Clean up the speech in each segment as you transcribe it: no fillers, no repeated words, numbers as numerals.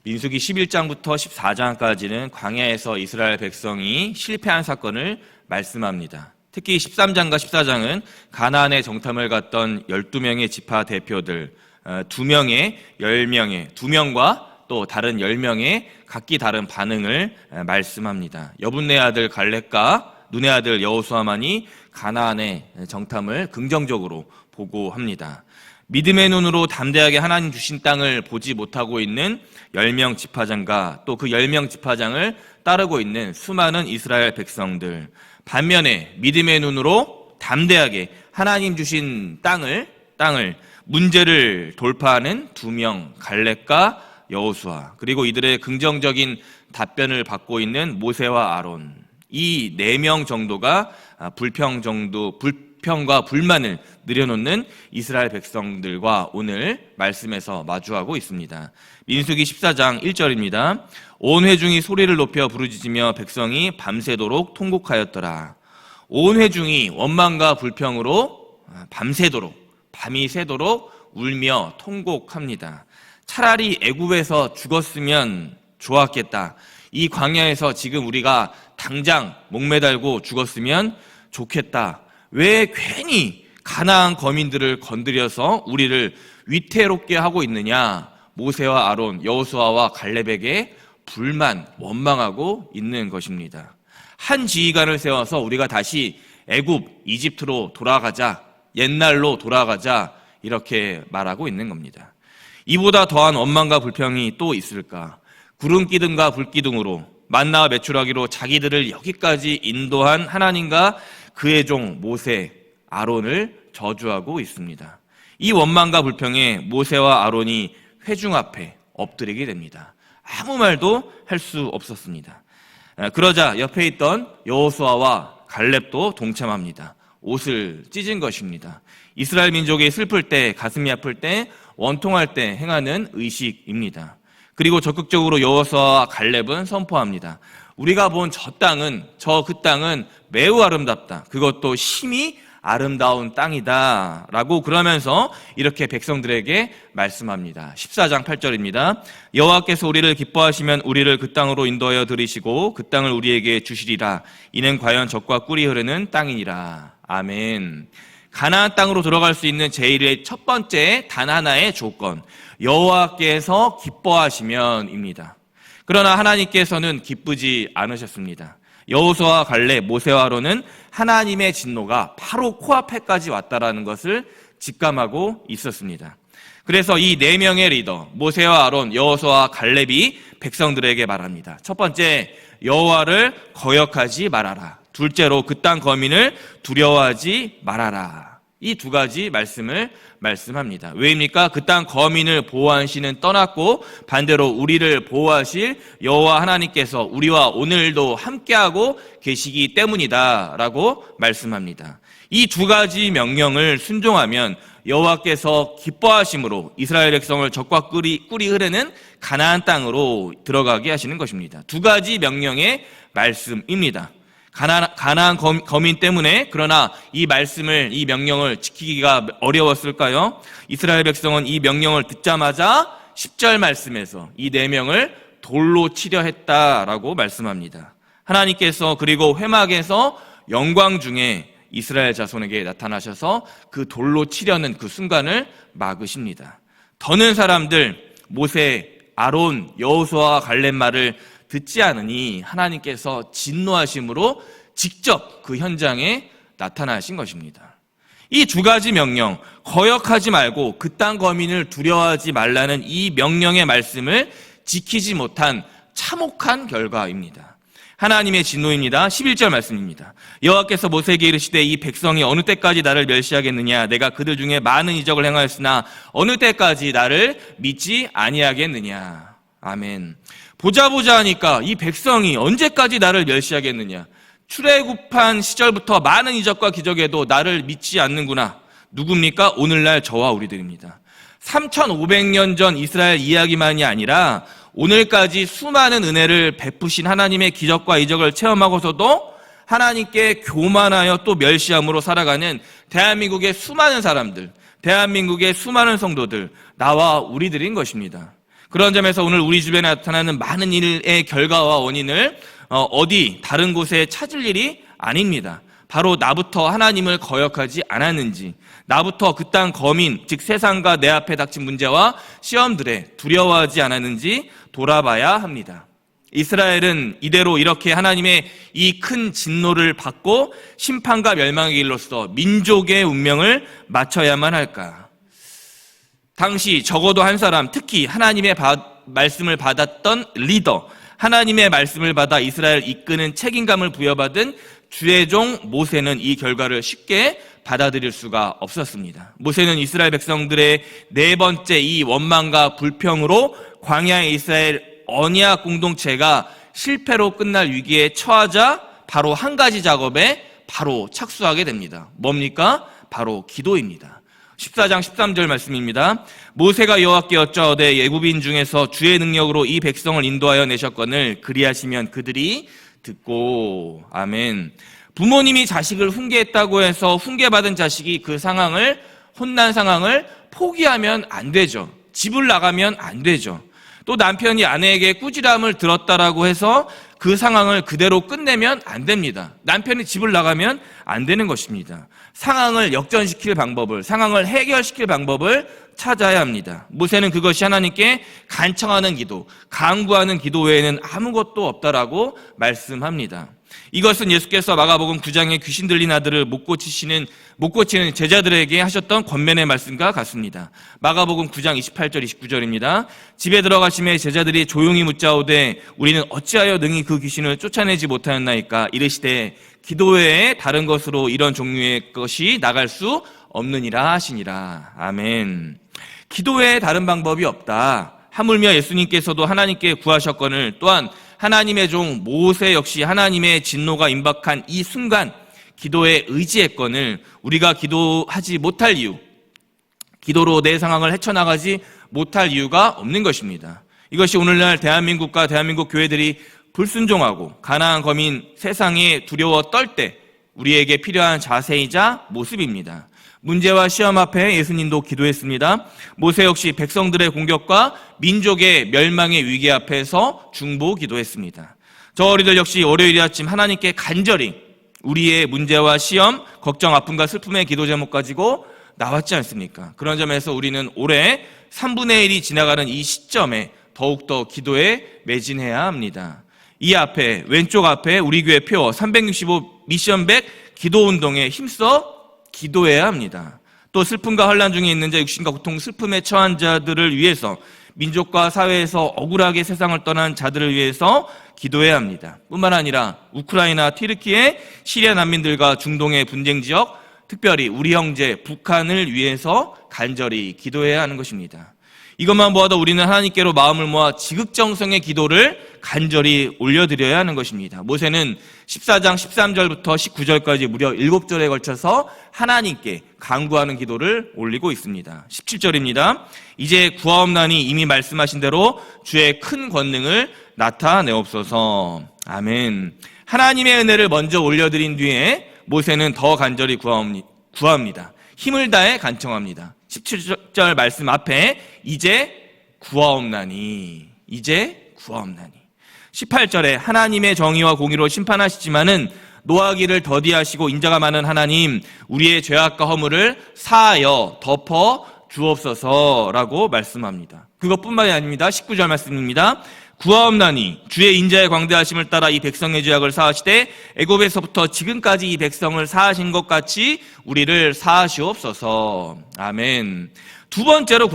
민수기 11장부터 14장까지는 광야에서 이스라엘 백성이 실패한 사건을 말씀합니다. 특히 13장과 14장은 가나안의 정탐을 갔던 12명의 지파 대표들 2명의 10명의 2명과 또 다른 10명의 각기 다른 반응을 말씀합니다. 여분네 아들 갈렙과 눈의 아들 여호수아만이 가나안의 정탐을 긍정적으로 보고합니다. 믿음의 눈으로 담대하게 하나님 주신 땅을 보지 못하고 있는 10명 지파장과 또 그 10명 지파장을 따르고 있는 수많은 이스라엘 백성들, 반면에 믿음의 눈으로 담대하게 하나님 주신 땅을 문제를 돌파하는 2명 갈렙과 여호수아, 그리고 이들의 긍정적인 답변을 받고 있는 모세와 아론, 이 4명 정도가 불평과 불만을 늘여놓는 이스라엘 백성들과 오늘 말씀에서 마주하고 있습니다. 민수기 14장 1절입니다. 온 회중이 소리를 높여 부르짖으며 백성이 밤새도록 통곡하였더라. 온 회중이 원망과 불평으로 밤이 새도록 울며 통곡합니다. 차라리 애굽에서 죽었으면 좋았겠다. 이 광야에서 지금 우리가 당장 목매달고 죽었으면 좋겠다. 왜 괜히 가나안 거민들을 건드려서 우리를 위태롭게 하고 있느냐? 모세와 아론, 여호수아와 갈렙에게 원망하고 있는 것입니다. 한 지휘관을 세워서 우리가 다시 애굽, 이집트로 돌아가자, 옛날로 돌아가자, 이렇게 말하고 있는 겁니다. 이보다 더한 원망과 불평이 또 있을까? 구름기둥과 불기둥으로 만나와 메추라기로 자기들을 여기까지 인도한 하나님과 그의 종 모세, 아론을 저주하고 있습니다. 이 원망과 불평에 모세와 아론이 회중 앞에 엎드리게 됩니다. 아무 말도 할 수 없었습니다. 그러자 옆에 있던 여호수아와 갈렙도 동참합니다. 옷을 찢은 것입니다. 이스라엘 민족이 슬플 때, 가슴이 아플 때, 원통할 때 행하는 의식입니다. 그리고 적극적으로 여호수아와 갈렙은 선포합니다. 우리가 본 그 땅은 매우 아름답다. 그것도 심히 아름다운 땅이다. 라고 그러면서 이렇게 백성들에게 말씀합니다. 14장 8절입니다. 여호와께서 우리를 기뻐하시면 우리를 그 땅으로 인도하여 들이시고 그 땅을 우리에게 주시리라. 이는 과연 젖과 꿀이 흐르는 땅이니라. 아멘. 가나안 땅으로 들어갈 수 있는 제1의 첫 번째 단 하나의 조건, 여호와께서 기뻐하시면입니다. 그러나 하나님께서는 기쁘지 않으셨습니다. 여호수아와 갈렙, 모세와 아론은 하나님의 진노가 바로 코앞에까지 왔다라는 것을 직감하고 있었습니다. 그래서 이 4명의 리더, 모세와 아론, 여호수아와 갈렙이 백성들에게 말합니다. 첫 번째, 여호와를 거역하지 말아라. 둘째로 그 땅 거민을 두려워하지 말아라. 이 2가지 말씀을 말씀합니다. 왜입니까? 그 땅 거민을 보호하시는 떠났고 반대로 우리를 보호하실 여호와 하나님께서 우리와 오늘도 함께하고 계시기 때문이다 라고 말씀합니다. 이 2가지 명령을 순종하면 여호와께서 기뻐하심으로 이스라엘 백성을 젖과 꿀이 흐르는 가나안 땅으로 들어가게 하시는 것입니다. 2가지 명령의 말씀입니다. 가나안 거민 때문에, 그러나 이 명령을 지키기가 어려웠을까요? 이스라엘 백성은 이 명령을 듣자마자 10절 말씀에서 이 4명을 돌로 치려 했다라고 말씀합니다. 하나님께서 그리고 회막에서 영광 중에 이스라엘 자손에게 나타나셔서 그 돌로 치려는 그 순간을 막으십니다. 더는 사람들 모세, 아론, 여호수아와 갈렙 말을 듣지 않으니 하나님께서 진노하심으로 직접 그 현장에 나타나신 것입니다. 이 2가지 명령, 거역하지 말고 그 땅 거민을 두려워하지 말라는 이 명령의 말씀을 지키지 못한 참혹한 결과입니다. 하나님의 진노입니다. 11절 말씀입니다. 여호와께서 모세에게 이르시되 이 백성이 어느 때까지 나를 멸시하겠느냐? 내가 그들 중에 많은 이적을 행하였으나 어느 때까지 나를 믿지 아니하겠느냐? 아멘. 보자 하니까 이 백성이 언제까지 나를 멸시하겠느냐? 출애굽한 시절부터 많은 이적과 기적에도 나를 믿지 않는구나. 누굽니까? 오늘날 저와 우리들입니다. 3500년 전 이스라엘 이야기만이 아니라 오늘까지 수많은 은혜를 베푸신 하나님의 기적과 이적을 체험하고서도 하나님께 교만하여 또 멸시함으로 살아가는 대한민국의 수많은 사람들, 대한민국의 수많은 성도들, 나와 우리들인 것입니다. 그런 점에서 오늘 우리 주변에 나타나는 많은 일의 결과와 원인을 어디 다른 곳에 찾을 일이 아닙니다. 바로 나부터 하나님을 거역하지 않았는지, 나부터 그 땅 거민, 즉 세상과 내 앞에 닥친 문제와 시험들에 두려워하지 않았는지 돌아봐야 합니다. 이스라엘은 이대로 이렇게 하나님의 이 큰 진노를 받고 심판과 멸망의 길로서 민족의 운명을 맞춰야만 할까? 당시 적어도 한 사람, 특히 하나님의 말씀을 받았던 리더, 하나님의 말씀을 받아 이스라엘 이끄는 책임감을 부여받은 주의 종 모세는 이 결과를 쉽게 받아들일 수가 없었습니다. 모세는 이스라엘 백성들의 네 번째 이 원망과 불평으로 광야의 이스라엘 언약 공동체가 실패로 끝날 위기에 처하자 바로 한 가지 작업에 바로 착수하게 됩니다. 뭡니까? 바로 기도입니다. 14장 13절 말씀입니다. 모세가 여호와께 여짜오되 애굽인 중에서 주의 능력으로 이 백성을 인도하여 내셨거늘 그리하시면 그들이 듣고. 아멘. 부모님이 자식을 훈계했다고 해서 훈계받은 자식이 그 상황을, 혼난 상황을 포기하면 안 되죠. 집을 나가면 안 되죠. 또 남편이 아내에게 꾸지람을 들었다라고 해서 그 상황을 그대로 끝내면 안 됩니다. 남편이 집을 나가면 안 되는 것입니다. 상황을 역전시킬 방법을, 상황을 해결시킬 방법을 찾아야 합니다. 모세는 그것이 하나님께 간청하는 기도, 간구하는 기도 외에는 아무것도 없다라고 말씀합니다. 이것은 예수께서 마가복음 9장에 귀신 들린 아들을 못 고치는 제자들에게 하셨던 권면의 말씀과 같습니다. 마가복음 9장 28절 29절입니다. 집에 들어가심에 제자들이 조용히 묻자오되 우리는 어찌하여 능히 그 귀신을 쫓아내지 못하였나이까? 이르시되 기도 외에 다른 것으로 이런 종류의 것이 나갈 수 없느니라 하시니라. 아멘. 기도 외에 다른 방법이 없다. 하물며 예수님께서도 하나님께 구하셨거늘 또한 하나님의 종 모세 역시 하나님의 진노가 임박한 이 순간 기도에 의지했거늘 우리가 기도하지 못할 이유, 기도로 내 상황을 헤쳐나가지 못할 이유가 없는 것입니다. 이것이 오늘날 대한민국과 대한민국 교회들이 불순종하고 가나안 거민 세상에 두려워 떨 때 우리에게 필요한 자세이자 모습입니다. 문제와 시험 앞에 예수님도 기도했습니다. 모세 역시 백성들의 공격과 민족의 멸망의 위기 앞에서 중보 기도했습니다. 저 어리들 역시 월요일 아침 하나님께 간절히 우리의 문제와 시험, 걱정, 아픔과 슬픔의 기도 제목 가지고 나왔지 않습니까? 그런 점에서 우리는 올해 3분의 1이 지나가는 이 시점에 더욱더 기도에 매진해야 합니다. 이 앞에, 왼쪽 앞에 우리 교회 표 365 미션 100 기도운동에 힘써 기도해야 합니다. 또 슬픔과 혼란 중에 있는 자, 육신과 고통, 슬픔에 처한 자들을 위해서, 민족과 사회에서 억울하게 세상을 떠난 자들을 위해서 기도해야 합니다. 뿐만 아니라 우크라이나, 튀르키예, 시리아 난민들과 중동의 분쟁 지역, 특별히 우리 형제 북한을 위해서 간절히 기도해야 하는 것입니다. 이것만 보아도 우리는 하나님께로 마음을 모아 지극정성의 기도를 간절히 올려드려야 하는 것입니다. 모세는 14장 13절부터 19절까지 무려 7절에 걸쳐서 하나님께 간구하는 기도를 올리고 있습니다. 17절입니다. 이제 구하옵나니 이미 말씀하신 대로 주의 큰 권능을 나타내옵소서. 아멘. 하나님의 은혜를 먼저 올려드린 뒤에 모세는 더 간절히 구합니다. 힘을 다해 간청합니다. 17절 말씀 앞에 이제 구하옵나니, 이제 구하옵나니. 18절에 하나님의 정의와 공의로 심판하시지만은 노하기를 더디하시고 인자가 많은 하나님, 우리의 죄악과 허물을 사하여 덮어 주옵소서라고 말씀합니다. 그것뿐만이 아닙니다. 19절 말씀입니다. 구하옵나니 주의 인자의 광대하심을 따라 이 백성의 죄악을 사하시되 애굽에서부터 지금까지 이 백성을 사하신 것 같이 우리를 사하시옵소서. 아멘. 두 번째로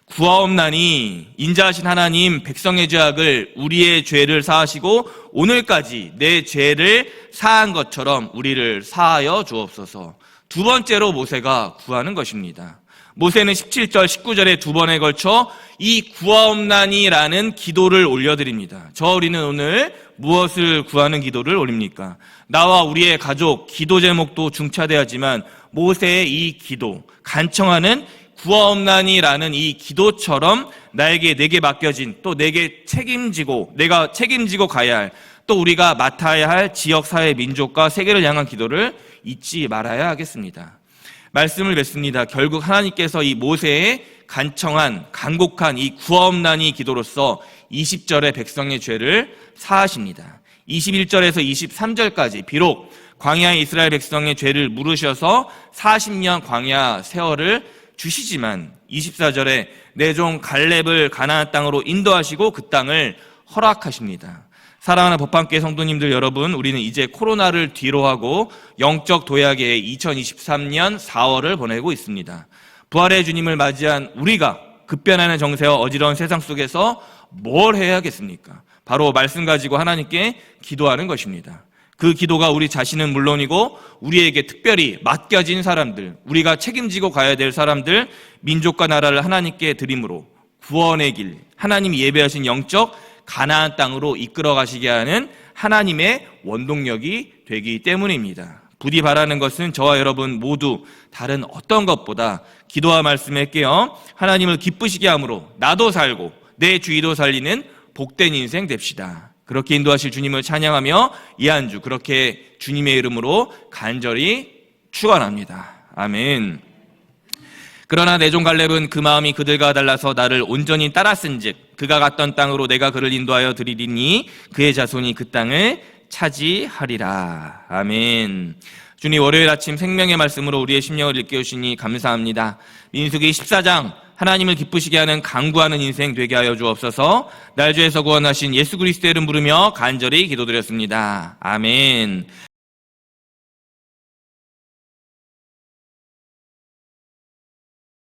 구하옵나니 인자하신 하나님, 백성의 죄악을, 우리의 죄를 사하시고 오늘까지 내 죄를 사한 것처럼 우리를 사하여 주옵소서. 두 번째로 모세가 구하는 것입니다. 모세는 17절, 19절에 두 번에 걸쳐 이 구하옵나니라는 기도를 올려드립니다. 저 우리는 오늘 무엇을 구하는 기도를 올립니까? 나와 우리의 가족, 기도 제목도 중차대하지만 모세의 이 기도, 간청하는 구하옵나니라는 이 기도처럼 내게 맡겨진, 또 내게 내가 책임지고 가야 할, 또 우리가 맡아야 할 지역, 사회, 민족과 세계를 향한 기도를 잊지 말아야 하겠습니다. 말씀을 맺습니다. 결국 하나님께서 이 모세의 간청한 간곡한 이 구원난이 기도로서 20절의 백성의 죄를 사하십니다. 21절에서 23절까지 비록 광야의 이스라엘 백성의 죄를 물으셔서 40년 광야 세월을 주시지만 24절에 내 종 갈렙을 가나안 땅으로 인도하시고 그 땅을 허락하십니다. 사랑하는 법함교회 성도님들 여러분, 우리는 이제 코로나를 뒤로하고 영적 도약의 2023년 4월을 보내고 있습니다. 부활의 주님을 맞이한 우리가 급변하는 정세와 어지러운 세상 속에서 뭘 해야겠습니까? 바로 말씀 가지고 하나님께 기도하는 것입니다. 그 기도가 우리 자신은 물론이고 우리에게 특별히 맡겨진 사람들, 우리가 책임지고 가야 될 사람들, 민족과 나라를 하나님께 드림으로 구원의 길, 하나님이 예배하신 영적 가나안 땅으로 이끌어 가시게 하는 하나님의 원동력이 되기 때문입니다. 부디 바라는 것은 저와 여러분 모두 다른 어떤 것보다 기도와 말씀에 깨어 하나님을 기쁘시게 함으로 나도 살고 내 주위도 살리는 복된 인생 됩시다. 그렇게 인도하실 주님을 찬양하며 이 한 주 그렇게 주님의 이름으로 간절히 축원합니다. 아멘. 그러나 내 종 갈렙은 그 마음이 그들과 달라서 나를 온전히 따랐은즉 그가 갔던 땅으로 내가 그를 인도하여 드리리니 그의 자손이 그 땅을 차지하리라. 아멘. 주님, 월요일 아침 생명의 말씀으로 우리의 심령을 일깨우시니 감사합니다. 민수기 14장 하나님을 기쁘시게 하는 강구하는 인생 되게 하여 주옵소서. 날 죄에서 구원하신 예수 그리스도의 이름 부르며 간절히 기도드렸습니다. 아멘.